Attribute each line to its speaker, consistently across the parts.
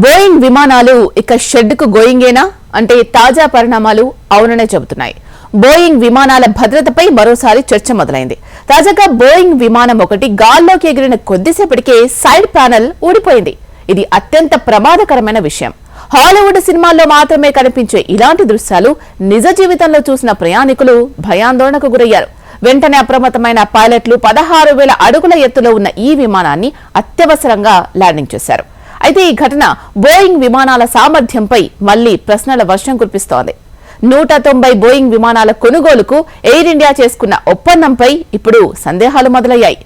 Speaker 1: Boeing విమానాలు ఇక షెడ్కు గోయింగేనా అంటే తాజా పరిణామాలు అవుననే చెబుతున్నాయి. బోయింగ్ విమానాల భద్రతపై మరోసారి చర్చ మొదలైంది. తాజాగా బోయింగ్ విమానం ఒకటి గాల్లోకి ఎగిరిన కొద్దిసేపటికే సైడ్ ప్యానెల్ ఊడిపోయింది. ఇది అత్యంత ప్రమాదకరమైన విషయం. హాలీవుడ్ సినిమాల్లో మాత్రమే కనిపించే ఇలాంటి దృశ్యాలు నిజ జీవితంలో చూసిన ప్రయాణికులు భయాందోళనకు గురయ్యారు. వెంటనే అప్రమత్తమైన పైలట్లు 16,000 అడుగుల ఎత్తులో ఉన్న ఈ విమానాన్ని అత్యవసరంగా ల్యాండింగ్ చేశారు. అయితే ఈ ఘటన బోయింగ్ విమానాల సామర్థ్యంపై మళ్లీ ప్రశ్నల వర్షం కురిపిస్తోంది. 190 బోయింగ్ విమానాల కొనుగోలుకు ఎయిర్ ఇండియా చేసుకున్న ఒప్పందంపై ఇప్పుడు సందేహాలు మొదలయ్యాయి.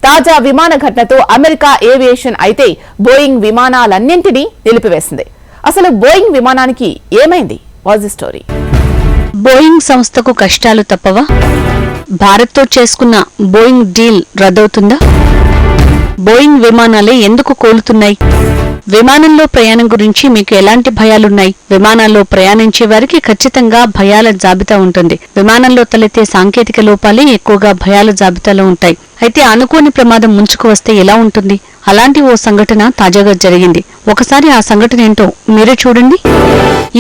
Speaker 1: తాజా విమాన ఘటనతో అమెరికా ఏవియేషన్ అయితే బోయింగ్ విమానాలన్నింటినీ నిలిపివేసింది. అసలు బోయింగ్ విమానానికి ఏమైంది? Was the story?
Speaker 2: బోయింగ్ సంస్థకు కష్టాలు తప్పవా? భారత్తో చేసుకున్న బోయింగ్ డీల్ రద్దవుతుందా? బోయింగ్ విమానాలే ఎందుకు కోలుతున్నాయి? విమానంలో ప్రయాణం గురించి మీకు ఎలాంటి భయాలున్నాయి? విమానాల్లో ప్రయాణించే వారికి ఖచ్చితంగా భయాల జాబితా ఉంటుంది. విమానంలో తలెత్తే సాంకేతిక లోపాలే ఎక్కువగా భయాల జాబితాలో ఉంటాయి. అయితే అనుకోని ప్రమాదం ముంచుకు వస్తే ఎలా ఉంటుంది? అలాంటి ఓ సంఘటన తాజాగా జరిగింది. ఒకసారి ఆ సంఘటన ఏంటో మీరే చూడండి.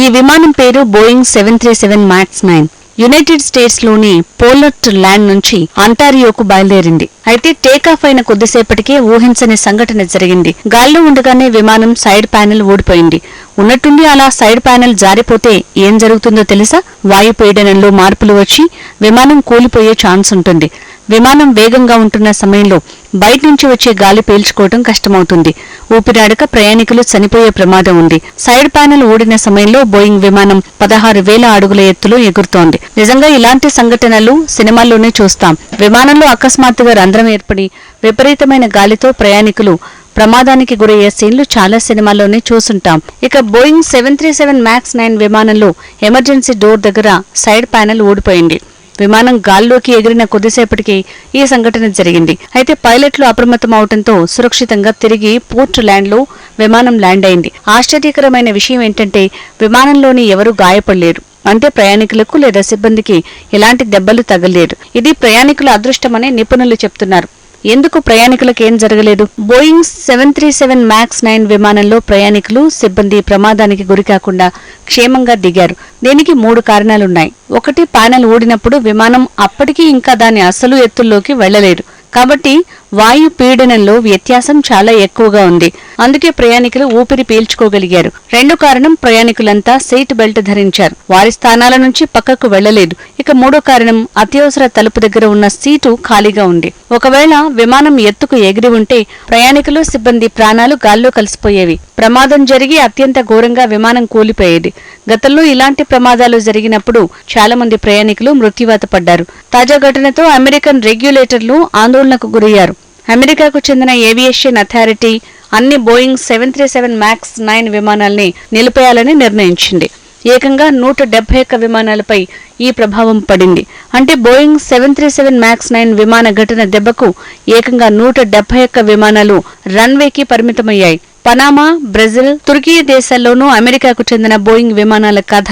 Speaker 2: ఈ విమానం పేరు బోయింగ్ 737 MAX 9. యునైటెడ్ స్టేట్స్ లోని పోర్ట్ ల్యాండ్ నుంచి అంటారియోకు బయలుదేరింది. అయితే టేకాఫ్ అయిన కొద్దిసేపటికే ఊహించని సంఘటన జరిగింది. గాల్లో ఉండగానే విమానం సైడ్ ప్యానెల్ ఊడిపోయింది. ఉన్నట్టుండి అలా సైడ్ ప్యానెల్ జారిపోతే ఏం జరుగుతుందో తెలుసా? వాయు పీడనంలో మార్పులు వచ్చి విమానం కూలిపోయే ఛాన్స్ ఉంటుంది. విమానం వేగంగా ఉంటున్న సమయంలో బయట నుంచి వచ్చే గాలి పీల్చుకోవడం కష్టమవుతుంది. ఊపిరాడక ప్రయాణికులు చనిపోయే ప్రమాదం ఉంది. సైడ్ ప్యానెల్ ఊడిన సమయంలో బోయింగ్ విమానం 16,000 అడుగుల ఎత్తులో ఎగురుతోంది. నిజంగా ఇలాంటి సంఘటనలు సినిమాల్లోనే చూస్తాం. విమానంలో అకస్మాత్తుగా రంధ్రం ఏర్పడి విపరీతమైన గాలితో ప్రయాణికులు ప్రమాదానికి గురయ్యే సీన్లు చాలా సినిమాల్లోనే చూసుంటాం. ఇక బోయింగ్ 737 MAX 9 విమానంలో ఎమర్జెన్సీ డోర్ దగ్గర సైడ్ ప్యానెల్ ఊడిపోయింది. విమానం గాల్లోకి ఎగిరిన కొద్దిసేపటికి ఈ సంఘటన జరిగింది. అయితే పైలట్లు అప్రమత్తం అవడంతో సురక్షితంగా తిరిగి పోర్ట్ ల్యాండ్ లో విమానం ల్యాండ్ అయింది. ఆశ్చర్యకరమైన విషయం ఏంటంటే విమానంలోని ఎవరూ గాయపడలేరు. అంటే ప్రయాణికులకు లేదా సిబ్బందికి ఎలాంటి దెబ్బలు తగలేదు. ఇది ప్రయాణికుల అదృష్టమని నిపుణులు చెప్తున్నారు. ఎందుకు ప్రయాణికులకు ఏం జరగలేదు? బోయింగ్ 737 MAX 9 విమానంలో ప్రయాణికులు సిబ్బంది ప్రమాదానికి గురికాకుండా క్షేమంగా దిగారు. దీనికి 3 కారణాలున్నాయి. 1, ప్యానెల్ ఊడినప్పుడు విమానం అప్పటికీ ఇంకా దాని అసలు ఎత్తుల్లోకి వెళ్లలేదు. కాబట్టి వాయు పీడనంలో వ్యత్యాసం చాలా ఎక్కువగా ఉంది. అందుకే ప్రయాణికులు ఊపిరి పీల్చుకోగలిగారు. 2 కారణం, ప్రయాణికులంతా సీట్ బెల్ట్ ధరించారు. వారి స్థానాల నుంచి పక్కకు వెళ్లలేదు. ఇక 3వ కారణం, అత్యవసర తలుపు దగ్గర ఉన్న సీటు ఖాళీగా ఉంది. ఒకవేళ విమానం ఎత్తుకు ఎగిరి ఉంటే ప్రయాణికులు సిబ్బంది ప్రాణాలు గాల్లో కలిసిపోయేవి. ప్రమాదం జరిగి అత్యంత ఘోరంగా విమానం కూలిపోయేది. గతంలో ఇలాంటి ప్రమాదాలు జరిగినప్పుడు చాలా మంది ప్రయాణికులు మృత్యువాత పడ్డారు. తాజా ఘటనతో అమెరికన్ రెగ్యులేటర్లు ఆందోళనకు గురయ్యారు. అమెరికాకు చెందిన ఏవియేషన్ అథారిటీ అన్ని బోయింగ్ 737 MAX 9 విమానాల్ని నిలిపేయాలని నిర్ణయించింది. ఏకంగా 171 విమానాలపై ఈ ప్రభావం పడింది. అంటే బోయింగ్ 737 MAX 9 విమాన ఘటన దెబ్బకు ఏకంగా 171 విమానాలు రన్వేకి పరిమితమయ్యాయి. పనామా, బ్రెజిల్, తుర్కీ దేశాల్లోనూ అమెరికాకు చెందిన బోయింగ్ విమానాల కథ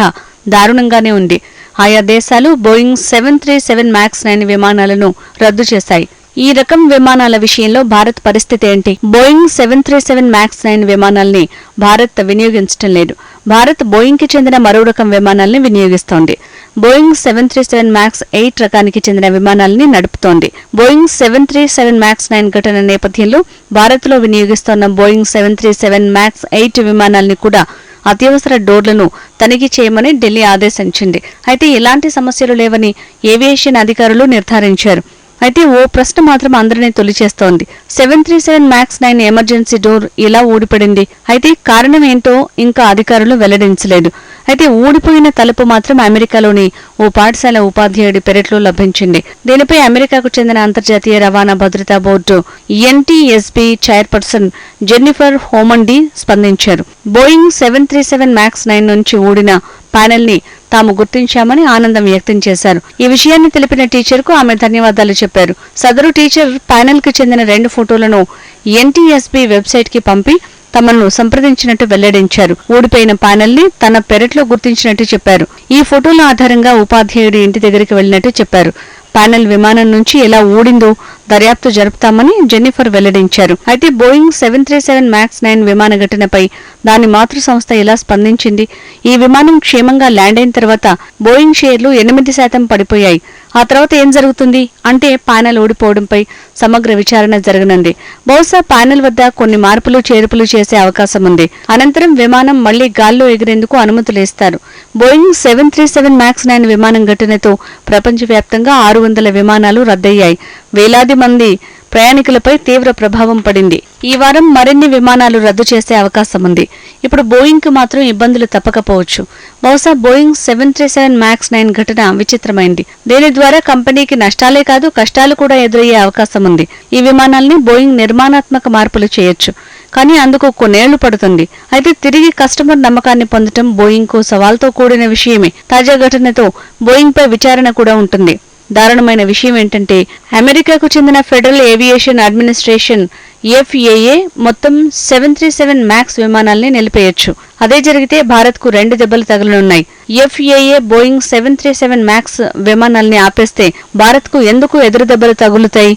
Speaker 2: దారుణంగానే ఉంది. ఆయా దేశాలు బోయింగ్ 737 MAX 9 విమానాలను రద్దు చేశాయి. ఈ రకం విమానాల విషయంలో భారత్ పరిస్థితి ఏంటి? బోయింగ్ 737 MAX 9 విమానాల్ని భారత్ వినియోగించడం లేదు. భారత్ బోయింగ్ కి చెందిన మరో రకం విమానాల్ని వినియోగిస్తోంది. బోయింగ్ 737 MAX 8 రకానికి చెందిన విమానాల్ని నడుపుతోంది. బోయింగ్ 737 MAX 9 ఘటన నేపథ్యంలో భారత్లో వినియోగిస్తోన్న బోయింగ్ 737 MAX 8 విమానాల్ని కూడా అత్యవసర డోర్లను తనిఖీ చేయమని ఢిల్లీ ఆదేశించింది. అయితే ఎలాంటి సమస్యలు లేవని ఏవియేషన్ అధికారులు నిర్ధారించారు. అయితే ఓ ప్రశ్న మాత్రం అందరినీ తొలిచేస్తోంది. 737 MAX 9 ఎమర్జెన్సీ డోర్ ఇలా ఊడిపడింది. అయితే కారణం ఏంటో ఇంకా అధికారులు వెల్లడించలేదు. అయితే ఊడిపోయిన తలుపు మాత్రం అమెరికాలోని ఓ పాఠశాల ఉపాధ్యాయుడి పెరట్లో లభించింది. దీనిపై అమెరికాకు చెందిన అంతర్జాతీయ రవాణా భద్రతా బోర్డు NTSB చైర్పర్సన్ జెన్నిఫర్ హోమండి స్పందించారు. బోయింగ్ 737 MAX 9 నుంచి ఊడిన ప్యానెల్ ని తాము గుర్తించామని ఆనందం వ్యక్తం చేశారు. ఈ విషయాన్ని తెలిపిన టీచర్ కు ఆమె ధన్యవాదాలు చెప్పారు. సదరు టీచర్ ప్యానెల్ కి చెందిన 2 ఫోటోలను NTSB వెబ్సైట్ కి పంపి తమను సంప్రదించినట్టు వెల్లడించారు. ఊడిపోయిన ప్యానెల్ ని తన పెరట్లో గుర్తించినట్టు చెప్పారు. ఈ ఫోటోల ఆధారంగా ఉపాధ్యాయుడి ఇంటి దగ్గరికి వెళ్లినట్టు చెప్పారు. ప్యానెల్ విమానం నుంచి ఎలా ఊడిందో దర్యాప్తు జరుపుతామని జెన్నిఫర్ వెల్లడించారు. అయితే బోయింగ్ 737 MAX 9 విమాన ఘటనపై దాని మాతృ సంస్థ ఎలా స్పందించింది? ఈ విమానం క్షేమంగా ల్యాండ్ అయిన తర్వాత బోయింగ్ షేర్లు 8% పడిపోయాయి. ఆ తర్వాత ఏం జరుగుతుంది అంటే ప్యానెల్ ఊడిపోవడంపై సమగ్ర విచారణ జరగనుంది. బహుశా ప్యానెల్ వద్ద కొన్ని మార్పులు చేర్పులు చేసే అవకాశం ఉంది. అనంతరం విమానం మళ్లీ గాల్లో ఎగిరేందుకు అనుమతులిస్తారు. బోయింగ్ 737 MAX 9 విమానం ఘటనతో ప్రపంచవ్యాప్తంగా 600 విమానాలు రద్దయ్యాయి. వేలాది మంది ప్రయాణికులపై తీవ్ర ప్రభావం పడింది. ఈ వారం మరిన్ని విమానాలు రద్దు చేసే అవకాశం ఉంది. ఇప్పుడు బోయింగ్ కు మాత్రం ఇబ్బందులు తప్పకపోవచ్చు. బహుశా బోయింగ్ 737 MAX 9 ఘటన విచిత్రమైంది. దీని ద్వారా కంపెనీకి నష్టాలే కాదు కష్టాలు కూడా ఎదురయ్యే అవకాశం ఉంది. ఈ విమానాల్ని బోయింగ్ నిర్మాణాత్మక మార్పులు చేయొచ్చు, కానీ అందుకు కొన్నేళ్లు పడుతుంది. అయితే తిరిగి కస్టమర్ నమ్మకాన్ని పొందడం బోయింగ్ కు సవాల్తో కూడిన విషయమే. తాజా ఘటనతో బోయింగ్ పై విచారణ కూడా ఉంటుంది. దారుణమైన విషయం ఏంటంటే అమెరికాకు చెందిన ఫెడరల్ ఏవియేషన్ అడ్మినిస్ట్రేషన్ FAA మొత్తం 737 MAX విమానాల్ని నిలిపేయొచ్చు. అదే జరిగితే భారత్ కు 2 దెబ్బలు తగలనున్నాయి. FAA బోయింగ్ 737 MAX విమానాల్ని ఆపేస్తే భారత్ కు ఎందుకు ఎదురు దెబ్బలు తగులుతాయి?